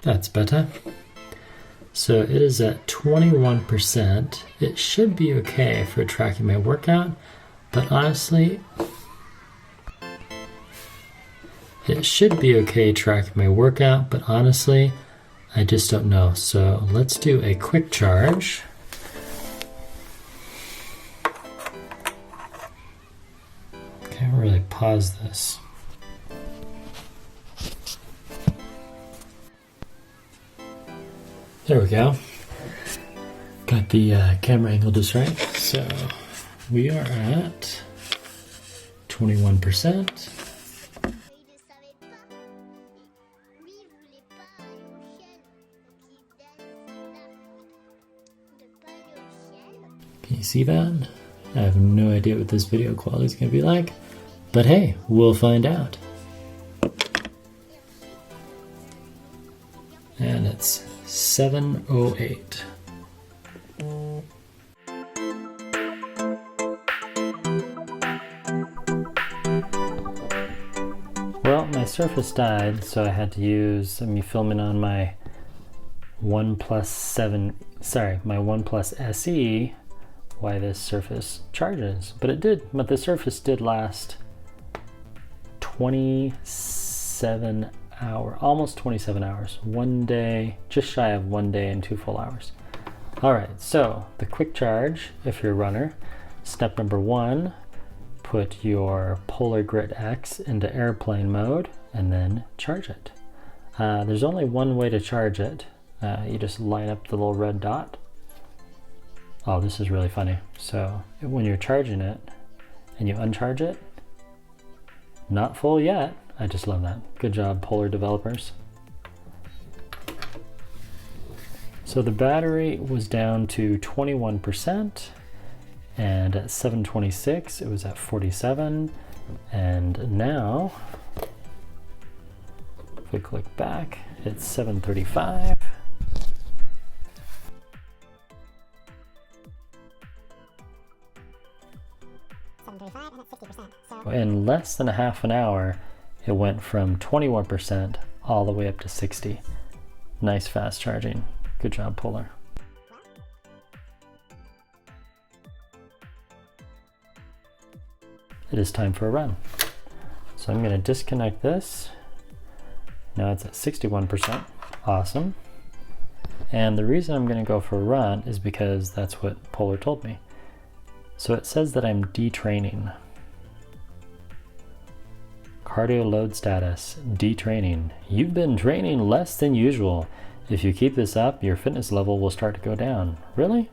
That's better. So it is at 21%. It should be okay for tracking my workout, but honestly, I just don't know. So let's do a quick charge. Can't really pause this. There we go. Got the camera angle just right. So we are at 21%. Can you see that? I have no idea what this video quality is going to be like, but hey, we'll find out. And it's 7:08. Well, my Surface died, so I had to use me filming on my OnePlus SE why this Surface charges. But it did, but the Surface did last 27 hours, almost 27 hours. 1 day, just shy of 1 day and 2 full hours. All right, so the quick charge, if you're a runner, step number 1, put your Polar Grit X into airplane mode and then charge it. There's only one way to charge it. You just line up the little red dot. Oh, this is really funny. So when you're charging it and you uncharge it, not full yet. I just love that. Good job, Polar developers. So the battery was down to 21%, and at 7:26 it was at 47, and now if we click back, it's 7:35. In less than a half an hour, it went from 21% all the way up to 60. Nice fast charging. Good job, Polar. It is time for a run. So I'm going to disconnect this. Now it's at 61%. Awesome. And the reason I'm going to go for a run is because that's what Polar told me. So it says that I'm detraining. Cardio load status, detraining. You've been training less than usual. If you keep this up, your fitness level will start to go down. Really?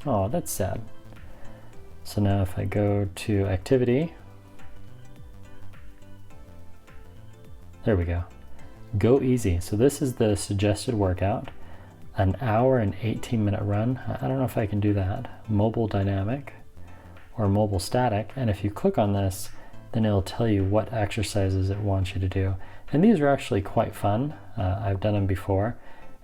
Oh, that's sad. So now if I go to activity, there we go. Go easy. So this is the suggested workout. An hour and 18-minute run. I don't know if I can do that. Mobile dynamic or mobile static. And if you click on this, then it'll tell you what exercises it wants you to do. And these are actually quite fun. I've done them before,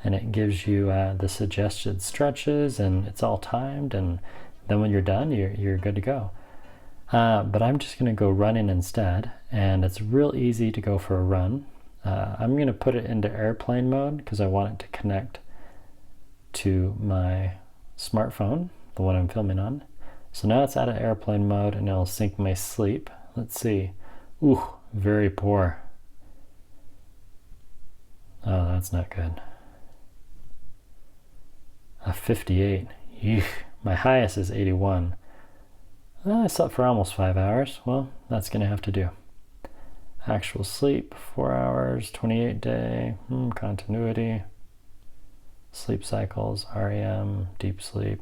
and it gives you the suggested stretches, and it's all timed, and then when you're done, you're good to go. But I'm just gonna go running instead, and it's real easy to go for a run. I'm gonna put it into airplane mode because I want it to connect to my smartphone, the one I'm filming on. So now it's out of airplane mode, and it'll sync my sleep. Let's see. Ooh, very poor. Oh, that's not good. A 58. Eesh. My highest is 81. I slept for almost 5 hours. Well, that's going to have to do. Actual sleep, 4 hours, 28 day, continuity, sleep cycles, REM, deep sleep.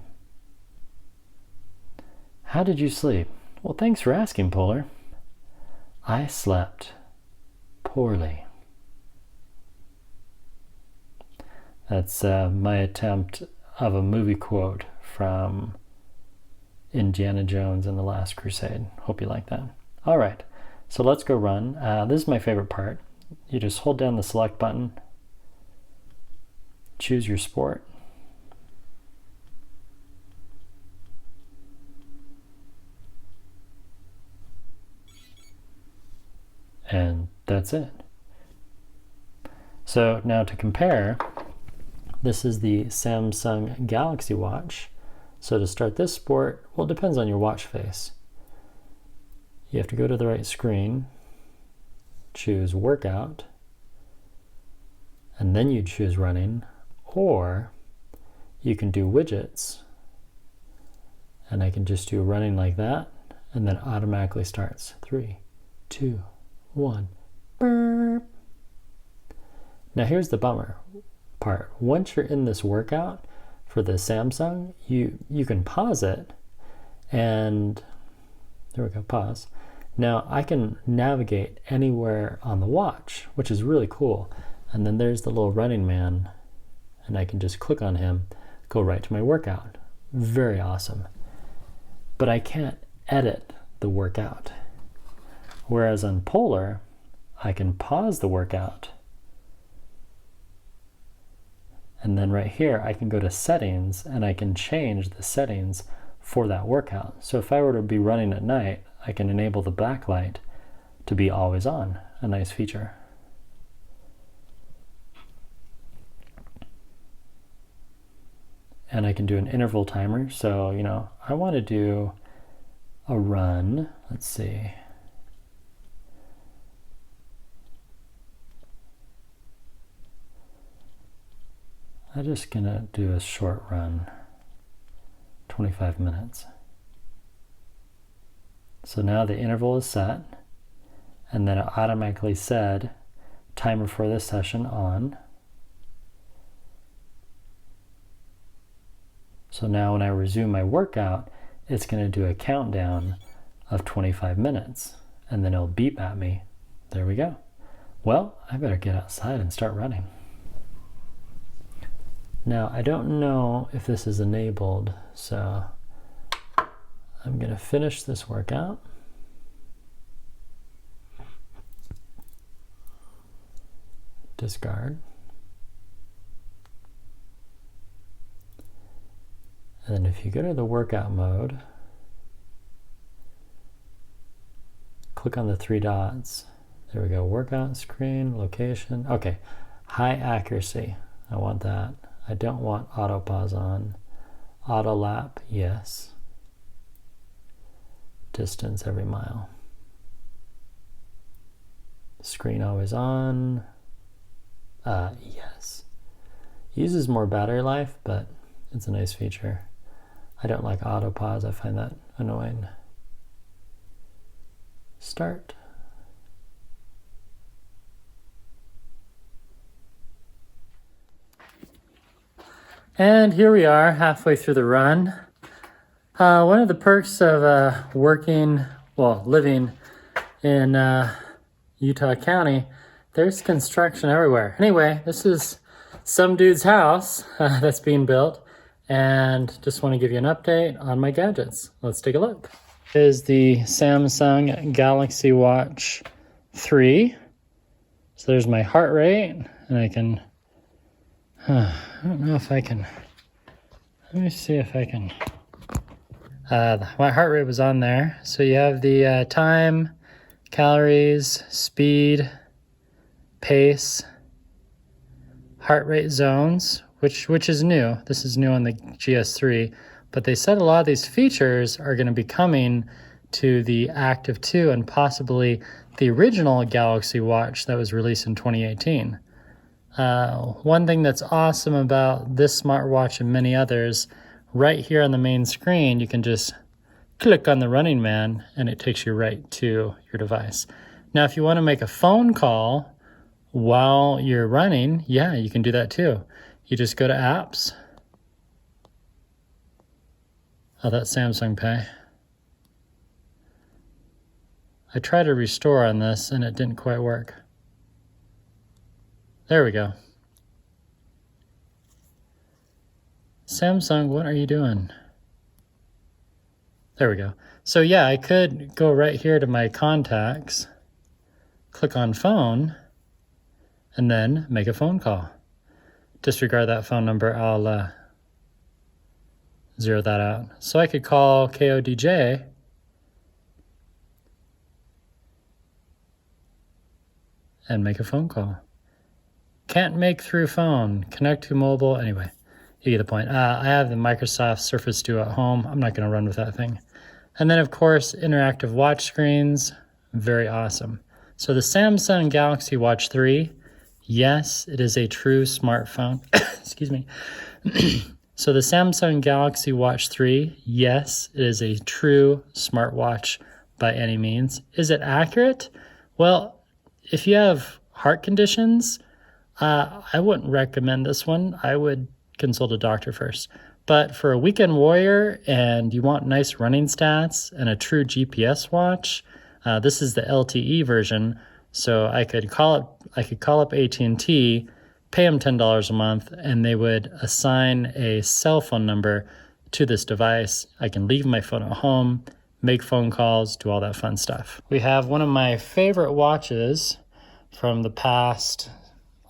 How did you sleep? Well, thanks for asking, Polar. I slept poorly. That's my attempt of a movie quote from Indiana Jones and the Last Crusade. Hope you like that. All right, so let's go run. This is my favorite part. You just hold down the select button, choose your sport, and that's it. So now to compare, this is the Samsung Galaxy Watch. So to start this sport, well, it depends on your watch face. You have to go to the right screen, choose workout, and then you choose running, or you can do widgets, and I can just do running like that, and then automatically starts. 3, 2, 1, burp. Now here's the bummer part. Once you're in this workout for the Samsung, you can pause it, and there we go, pause. Now I can navigate anywhere on the watch, which is really cool. And then there's the little running man, and I can just click on him, go right to my workout. Very awesome. But I can't edit the workout. Whereas on Polar, I can pause the workout. And then right here, I can go to settings, and I can change the settings for that workout. So if I were to be running at night, I can enable the backlight to be always on. A nice feature. And I can do an interval timer. So, you know, I want to do a run. Let's see. I'm just gonna do a short run, 25 minutes. So now the interval is set, and then it automatically said timer for this session on. So now when I resume my workout, it's going to do a countdown of 25 minutes, and then it'll beep at me. There we go. Well, I better get outside and start running. Now, I don't know if this is enabled, so I'm going to finish this workout. Discard. And then if you go to the workout mode, click on the 3 dots. There we go, workout screen, location. Okay, high accuracy, I want that. I don't want auto pause on. Auto lap, yes. Distance every mile. Screen always on. Yes. Uses more battery life, but it's a nice feature. I don't like auto pause, I find that annoying. Start. And here we are, halfway through the run. One of the perks of living in Utah County, there's construction everywhere. Anyway, this is some dude's house that's being built, and just want to give you an update on my gadgets. Let's take a look. Here's the Samsung Galaxy Watch3. So there's my heart rate, and I can, I don't know if I can, let me see if I can, my heart rate was on there. So you have the time, calories, speed, pace, heart rate zones, which is new. This is new on the GS3, but they said a lot of these features are going to be coming to the Active 2 and possibly the original Galaxy Watch that was released in 2018. One thing that's awesome about this smartwatch and many others, right here on the main screen, you can just click on the running man and it takes you right to your device. Now, if you want to make a phone call while you're running, yeah, you can do that too. You just go to apps. Oh, that's Samsung Pay. I tried to restore on this and it didn't quite work. There we go. Samsung, what are you doing? There we go. So yeah, I could go right here to my contacts, click on phone, and then make a phone call. Disregard that phone number, I'll zero that out. So I could call KODJ and make a phone call. Can't make through phone. Connect to mobile. Anyway, you get the point. I have the Microsoft Surface Duo at home. I'm not going to run with that thing. And then, of course, interactive watch screens. Very awesome. So the Samsung Galaxy Watch 3, yes, it is a true smartphone. Excuse me. So the Samsung Galaxy Watch 3, yes, it is a true smartwatch by any means. Is it accurate? Well, if you have heart conditions, I wouldn't recommend this one. I would consult a doctor first. But for a weekend warrior and you want nice running stats and a true GPS watch, this is the LTE version. So I could call up AT&T, pay them $10 a month, and they would assign a cell phone number to this device. I can leave my phone at home, make phone calls, do all that fun stuff. We have one of my favorite watches from the past,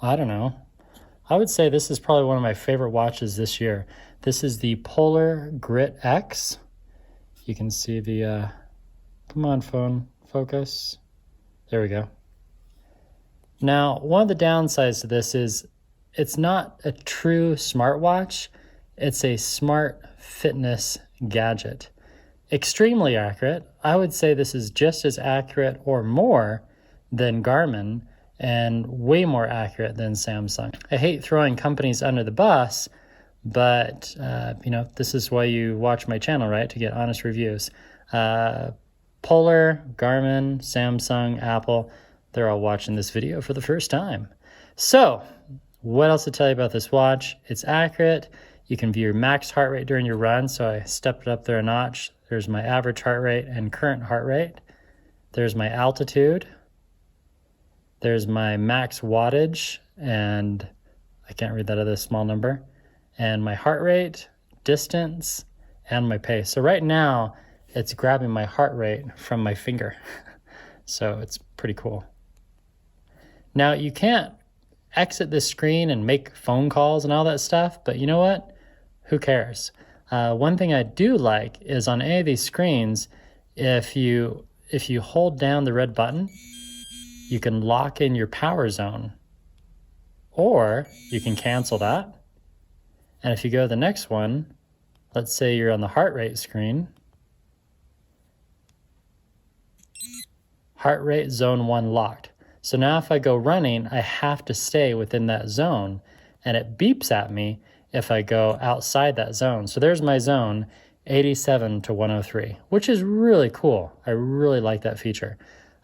I don't know. I would say this is probably one of my favorite watches this year. This is the Polar Grit X. You can see the, come on phone, focus. There we go. Now, one of the downsides to this is it's not a true smartwatch. It's a smart fitness gadget. Extremely accurate. I would say this is just as accurate or more than Garmin and way more accurate than Samsung. I hate throwing companies under the bus, but, this is why you watch my channel, right? To get honest reviews. Polar, Garmin, Samsung, Apple, they're all watching this video for the first time. So, what else to tell you about this watch? It's accurate. You can view your max heart rate during your run. So I stepped it up there a notch. There's my average heart rate and current heart rate. There's my altitude. There's my max wattage, and I can't read that other small number. And my heart rate, distance, and my pace. So right now, it's grabbing my heart rate from my finger. So it's pretty cool. Now, you can't exit this screen and make phone calls and all that stuff, but you know what? Who cares? One thing I do like is on any of these screens, if you hold down the red button, you can lock in your power zone, or you can cancel that. And if you go to the next one, let's say you're on the heart rate screen, heart rate zone 1 locked. So now if I go running, I have to stay within that zone, and it beeps at me if I go outside that zone. So there's my zone, 87 to 103, which is really cool. I really like that feature.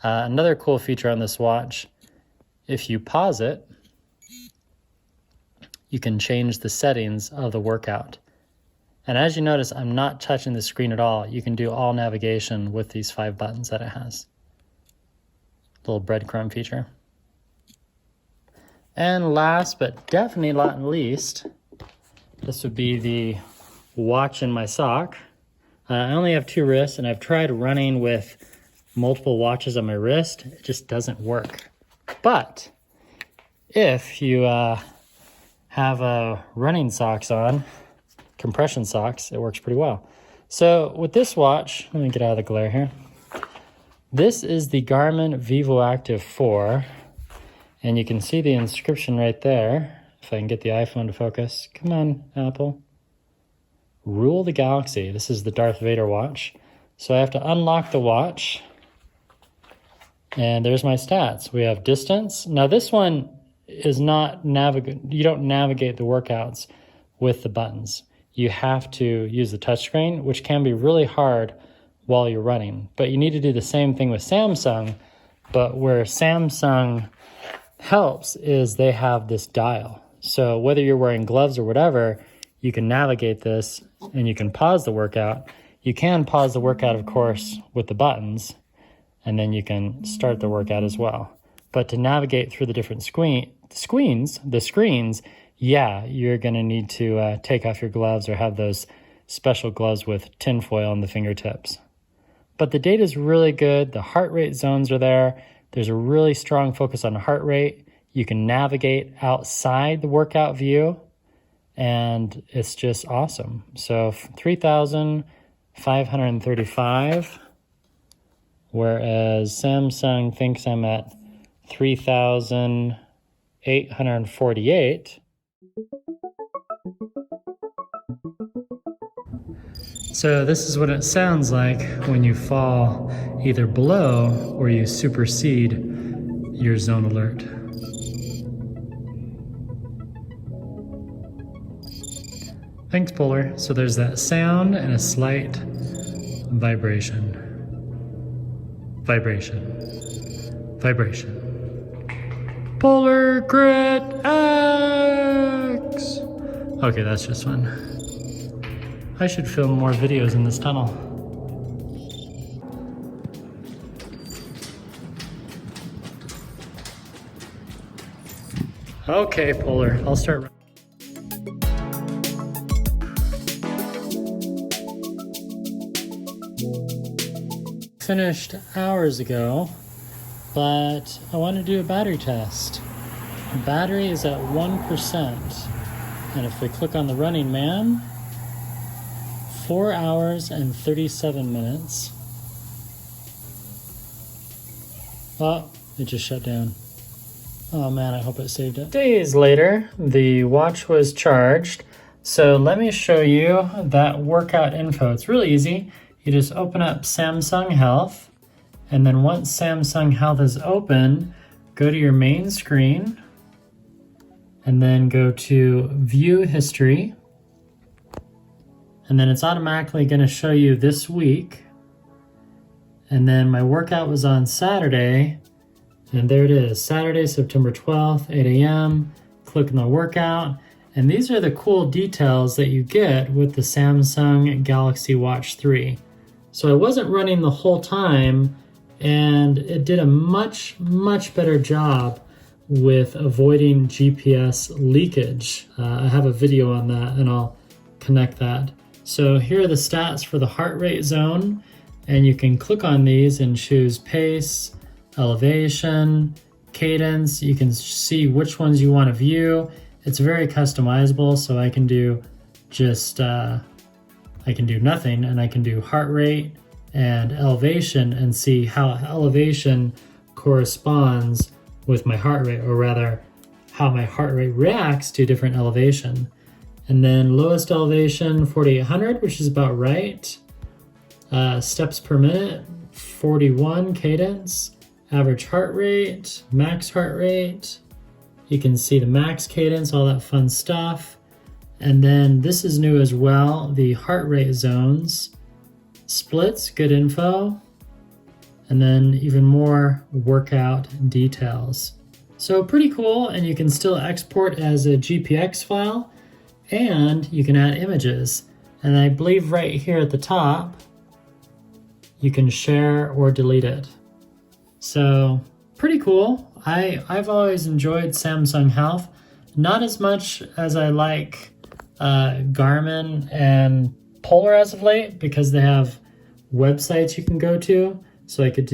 Another cool feature on this watch, if you pause it, you can change the settings of the workout. And as you notice, I'm not touching the screen at all. You can do all navigation with these 5 buttons that it has. Little breadcrumb feature. And last, but definitely not least, this would be the watch in my sock. I only have 2 wrists, and I've tried running with multiple watches on my wrist. It just doesn't work. But if you have running socks on, compression socks, it works pretty well. So with this watch, let me get out of the glare here. This is the Garmin Vivoactive 4, and you can see the inscription right there. If I can get the iPhone to focus. Come on, Apple. Rule the galaxy. This is the Darth Vader watch. So I have to unlock the watch, and there's my stats. We have distance. Now this one is not you don't navigate the workouts with the buttons. You have to use the touchscreen, which can be really hard while you're running. But you need to do the same thing with Samsung, but where Samsung helps is they have this dial. So whether you're wearing gloves or whatever, you can navigate this and you can pause the workout. You can pause the workout, of course, with the buttons, and then you can start the workout as well. But to navigate through the different screens, yeah, you're going to need to take off your gloves or have those special gloves with tinfoil on the fingertips. But the data is really good. The heart rate zones are there. There's a really strong focus on heart rate. You can navigate outside the workout view, and it's just awesome. So 3,535, whereas Samsung thinks I'm at 3,000 848. So this is what it sounds like when you fall either below or you supersede your zone alert. Thanks, Polar. So there's that sound and a slight vibration. Vibration. Polar Grit X! Okay, that's just fun. I should film more videos in this tunnel. Okay, Polar, I'll start. Finished hours ago, but I want to do a battery test. The battery is at 1%, and if we click on the Running Man, 4 hours and 37 minutes. Oh, it just shut down. Oh man, I hope it saved it. Days later, the watch was charged. So let me show you that workout info. It's really easy. You just open up Samsung Health, and then once Samsung Health is open, go to your main screen, and then go to View History, and then it's automatically going to show you this week. And then my workout was on Saturday, and there it is, Saturday, September 12th, 8 a.m. Click on the workout, and these are the cool details that you get with the Samsung Galaxy Watch 3. So I wasn't running the whole time, and it did a much better job with avoiding GPS leakage. I have a video on that, and I'll connect that. So here are the stats for the heart rate zone, and you can click on these and choose pace, elevation, cadence. You can see which ones you want to view. It's very customizable, so I can do just I can do nothing, and I can do heart rate and elevation and see how elevation corresponds with my heart rate, or rather how my heart rate reacts to different elevation. And then lowest elevation 4,800, which is about right. Steps per minute 41, cadence. Average heart rate, max heart rate. You can see the max cadence, all that fun stuff. And then this is new as well, the heart rate zones. Splits, good info. And then even more workout details. So pretty cool, and you can still export as a GPX file, and you can add images. And I believe right here at the top, you can share or delete it. So pretty cool. I've always enjoyed Samsung Health, not as much as I like Garmin and Polar as of late, because they have websites you can go to, so I could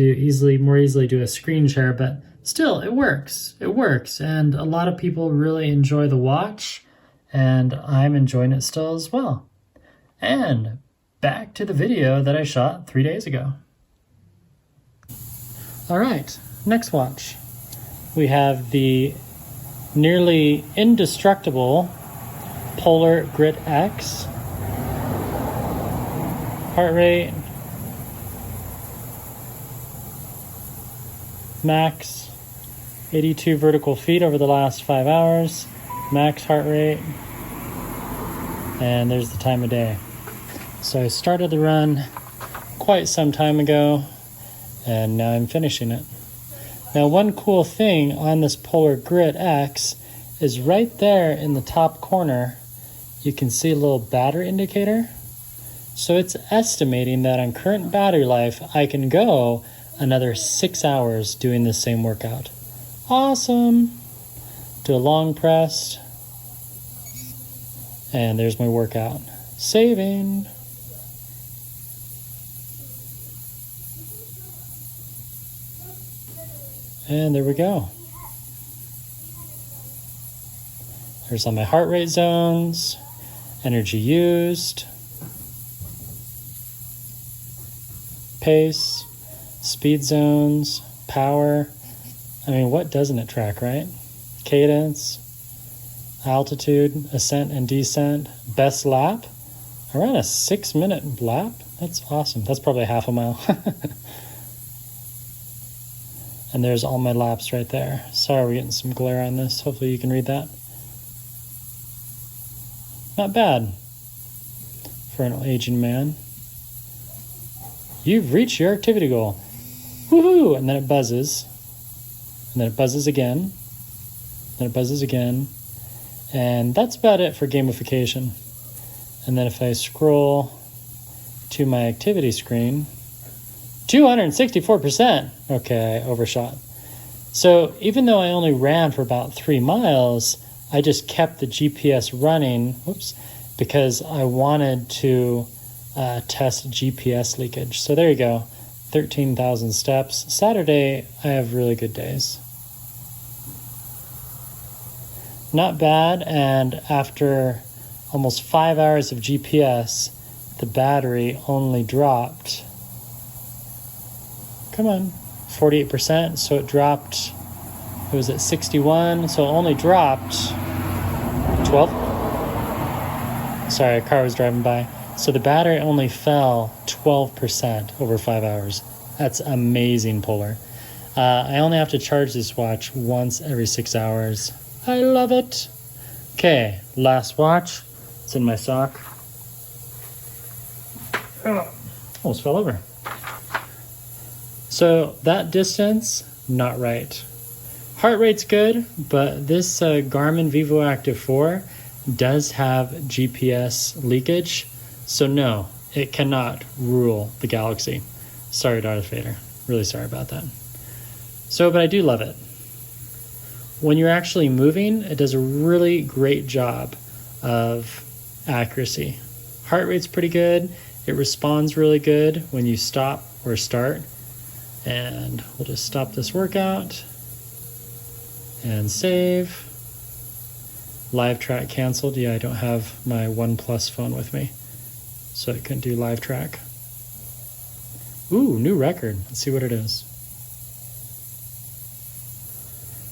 more easily do a screen share, but still it works, and a lot of people really enjoy the watch, and I'm enjoying it still as well. And back to the video that I shot 3 days ago. All right, next watch. We have the nearly indestructible Polar Grit X. Heart rate, max 82 vertical feet over the last 5 hours, max heart rate, and there's the time of day. So I started the run quite some time ago, and now I'm finishing it. Now, one cool thing on this Polar Grit X is right there in the top corner, you can see a little battery indicator. So it's estimating that on current battery life, I can go another 6 hours doing the same workout. Awesome. Do a long press. And there's my workout. Saving. And there we go. There's all my heart rate zones, energy used, pace, speed zones, power. I mean, what doesn't it track, right? cadence, altitude, ascent and descent, best lap. I ran a 6-minute lap. That's awesome. That's probably half a mile. And there's all my laps right there. Sorry, we're getting some glare on this. Hopefully you can read that. Not bad for an aging man. You've reached your activity goal. Woohoo! And then it buzzes. And then it buzzes again. Then it buzzes again. And that's about it for gamification. And then if I scroll to my activity screen, 264%. Okay, I overshot. So even though I only ran for about 3 miles, I just kept the GPS running, because I wanted to test GPS leakage. So there you go, 13,000 steps. Saturday, I have really good days. Not bad, and after almost 5 hours of GPS, the battery only dropped, 48%, so it dropped, it was at 61, so it only dropped 12. Sorry, a car was driving by. So the battery only fell 12% over 5 hours. That's amazing, Polar. I only have to charge this watch once every 6 hours. I love it. Okay, last watch. It's in my sock. Oh, almost fell over. So that distance, not right. Heart rate's good, but this Garmin Vivoactive 4 does have GPS leakage. So no, it cannot rule the Galaxy. Sorry, Darth Vader. Really sorry about that. So, but I do love it. When you're actually moving, it does a really great job of accuracy. Heart rate's pretty good. It responds really good when you stop or start. And we'll just stop this workout and save. Live track canceled. Yeah, I don't have my OnePlus phone with me, so I couldn't do live track. Ooh, new record. Let's see what it is.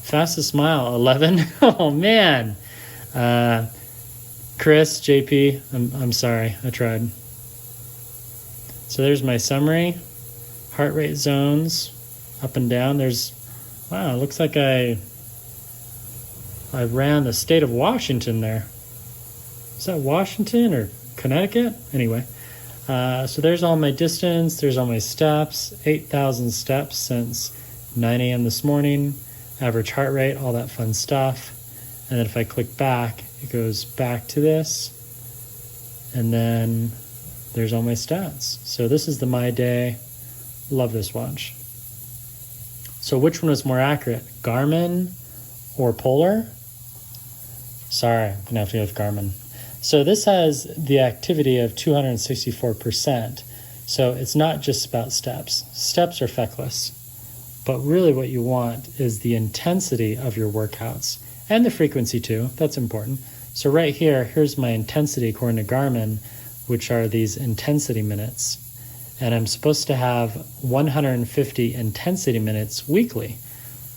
Fastest mile, 11. Oh man. Chris, JP, I'm sorry. I tried. So there's my summary. Heart rate zones, up and down. There's, wow, it looks like I ran the state of Washington there. Is that Washington or Connecticut? Anyway, so there's all my distance. There's all my steps. 8,000 steps since 9 a.m. this morning. Average heart rate, all that fun stuff. And then if I click back, it goes back to this. And then there's all my stats. So this is the My Day. Love this watch. So which one was more accurate, Garmin or Polar? Sorry, I'm gonna have to go with Garmin. So this has the activity of 264%. So it's not just about steps. Steps are feckless. But really what you want is the intensity of your workouts and the frequency too. That's important. So right here, here's my intensity according to Garmin, which are these intensity minutes. And I'm supposed to have 150 intensity minutes weekly.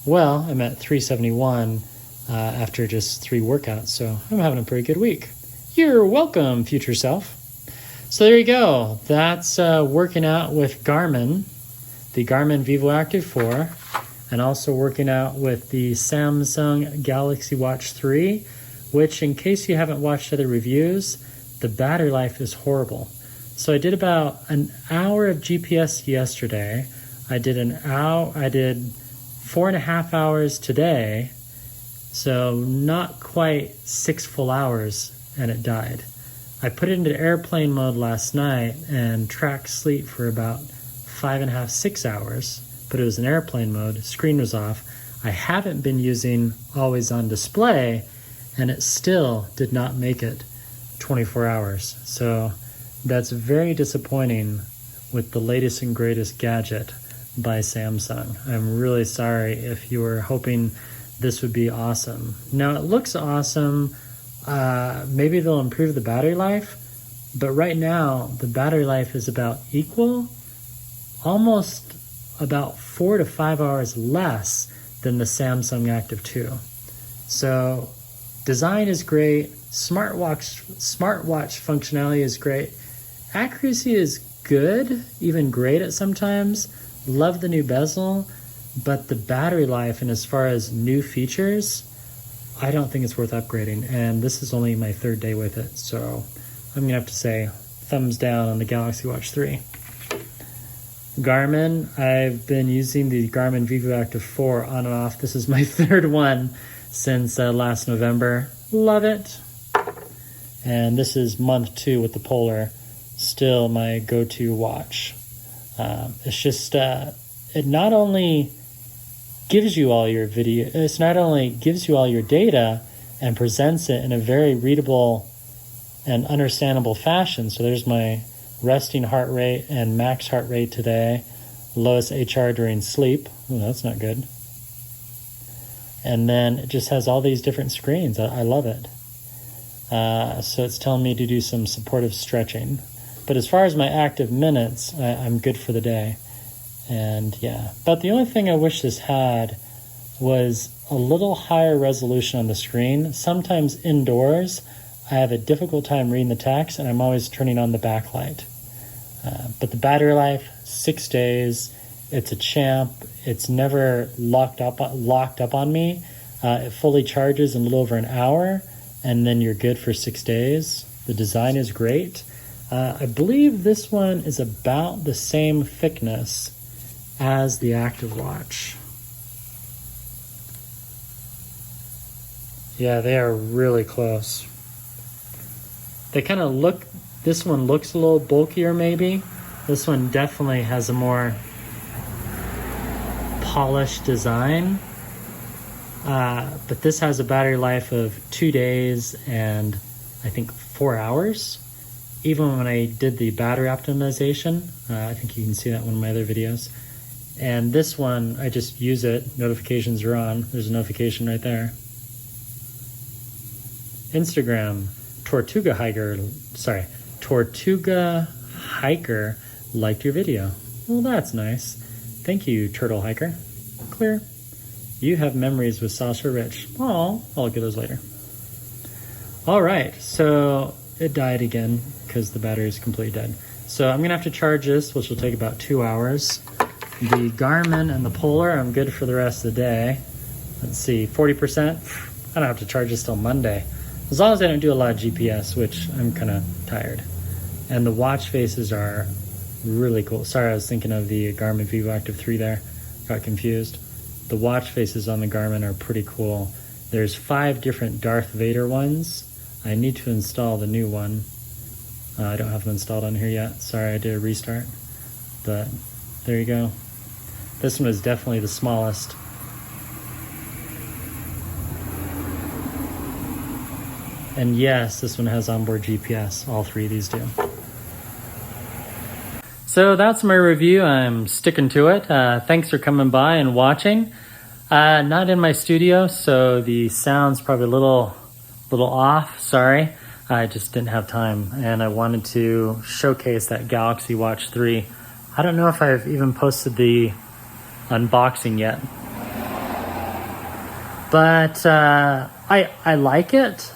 Well, I'm at 371 after just 3 workouts, so I'm having a pretty good week. You're welcome, future self. So there you go. That's working out with Garmin, the Garmin Vivoactive 4, and also working out with the Samsung Galaxy Watch3, which, in case you haven't watched other reviews, the battery life is horrible. So I did about an hour of GPS yesterday. I did 4.5 hours today. So not quite 6 full hours, and it died. I put it into airplane mode last night and tracked sleep for about 5.5, 6 hours, but it was in airplane mode, screen was off. I haven't been using always on display, and it still did not make it 24 hours. So that's very disappointing with the latest and greatest gadget by Samsung. I'm really sorry if you were hoping this would be awesome. Now it looks awesome. Maybe they'll improve the battery life, but right now the battery life is about equal, almost about 4 to 5 hours less than the Samsung Active 2. So design is great. Smartwatch functionality is great. Accuracy is good, even great at sometimes. Love the new bezel, but the battery life and as far as new features, I don't think it's worth upgrading. And this is only my 3rd day with it, so I'm gonna have to say thumbs down on the Galaxy Watch 3. Garmin, I've been using the Garmin Vivoactive 4 on and off. This is my 3rd one since last November. Love it. And this is month 2 with the Polar. Still my go-to watch. It's just, it not only gives you all your video, it's not only gives you all your data and presents it in a very readable and understandable fashion. So there's my resting heart rate and max heart rate today, lowest HR during sleep. Ooh, that's not good. And then it just has all these different screens. I love it. So it's telling me to do some supportive stretching. But as far as my active minutes, I'm good for the day. And yeah, but the only thing I wish this had was a little higher resolution on the screen. Sometimes indoors, I have a difficult time reading the text, and I'm always turning on the backlight. But the battery life, 6 days. It's a champ. It's never locked up on me. It fully charges in a little over an hour, and then you're good for 6 days. The design is great. I believe this one is about the same thickness as the Active Watch. Yeah, they are really close. They kind of look, this one looks a little bulkier maybe. This one definitely has a more polished design. But this has a battery life of 2 days and I think 4 hours. Even when I did the battery optimization, I think you can see that in one of my other videos. And this one, I just use it, notifications are on. There's a notification right there. Instagram, Tortuga Hiker liked your video. Well, that's nice. Thank you, Turtle Hiker. Clear. You have memories with Sasha Rich. Oh, I'll look at those later. All right, so it died again because the battery is completely dead. So I'm gonna have to charge this, which will take about 2 hours. The Garmin and the Polar, I'm good for the rest of the day. Let's see, 40%. I don't have to charge this till Monday. As long as I don't do a lot of GPS, which I'm kind of tired. And the watch faces are really cool. Sorry, I was thinking of the Garmin Vivoactive 3 there. Got confused. The watch faces on the Garmin are pretty cool. There's 5 different Darth Vader ones. I need to install the new one. I don't have them installed on here yet. Sorry, I did a restart. But there you go. This one is definitely the smallest. And yes, this one has onboard GPS. All 3 of these do. So that's my review. I'm sticking to it. Thanks for coming by and watching. Not in my studio, so the sound's probably a little off. Sorry. I just didn't have time, and I wanted to showcase that Galaxy Watch 3. I don't know if I've even posted the unboxing yet. But I like it.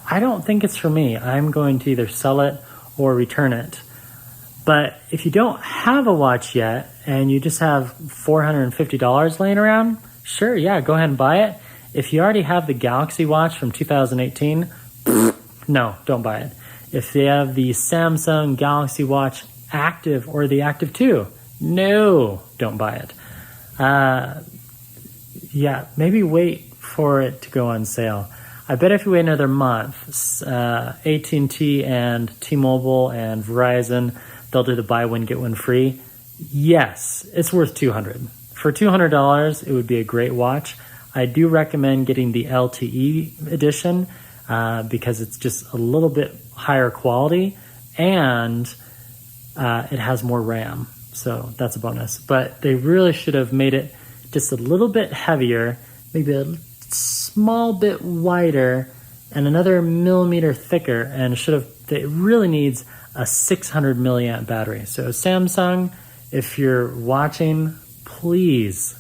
I don't think it's for me. I'm going to either sell it or return it. But if you don't have a watch yet and you just have $450 laying around, sure, yeah, go ahead and buy it. If you already have the Galaxy Watch from 2018, no, don't buy it. If you have the Samsung Galaxy Watch Active or the Active 2, no, don't buy it. Yeah, maybe wait for it to go on sale. I bet if you wait another month, AT&T and T-Mobile and Verizon, they'll do the buy one, get one free. Yes, it's worth $200. For $200, it would be a great watch. I do recommend getting the LTE edition because it's just a little bit higher quality and it has more RAM. So that's a bonus. But they really should have made it just a little bit heavier, maybe a small bit wider and another millimeter thicker, and it really needs a 600 milliamp battery. So Samsung, if you're watching, please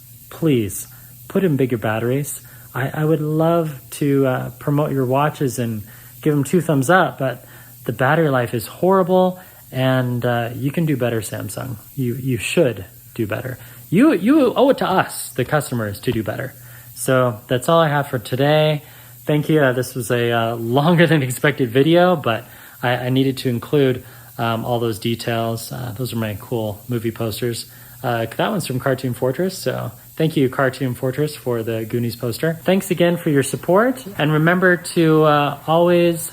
put in bigger batteries. I would love to promote your watches and give them 2 thumbs up, but the battery life is horrible, and you can do better, Samsung. You should do better. You owe it to us, the customers, to do better. So that's all I have for today. Thank you. This was a longer than expected video, but I needed to include all those details. Those are my cool movie posters. That one's from Cartoon Fortress, so thank you, Cartoon Fortress, for the Goonies poster. Thanks again for your support, and remember to always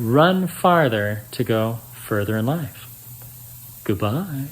run farther to go further in life. Goodbye.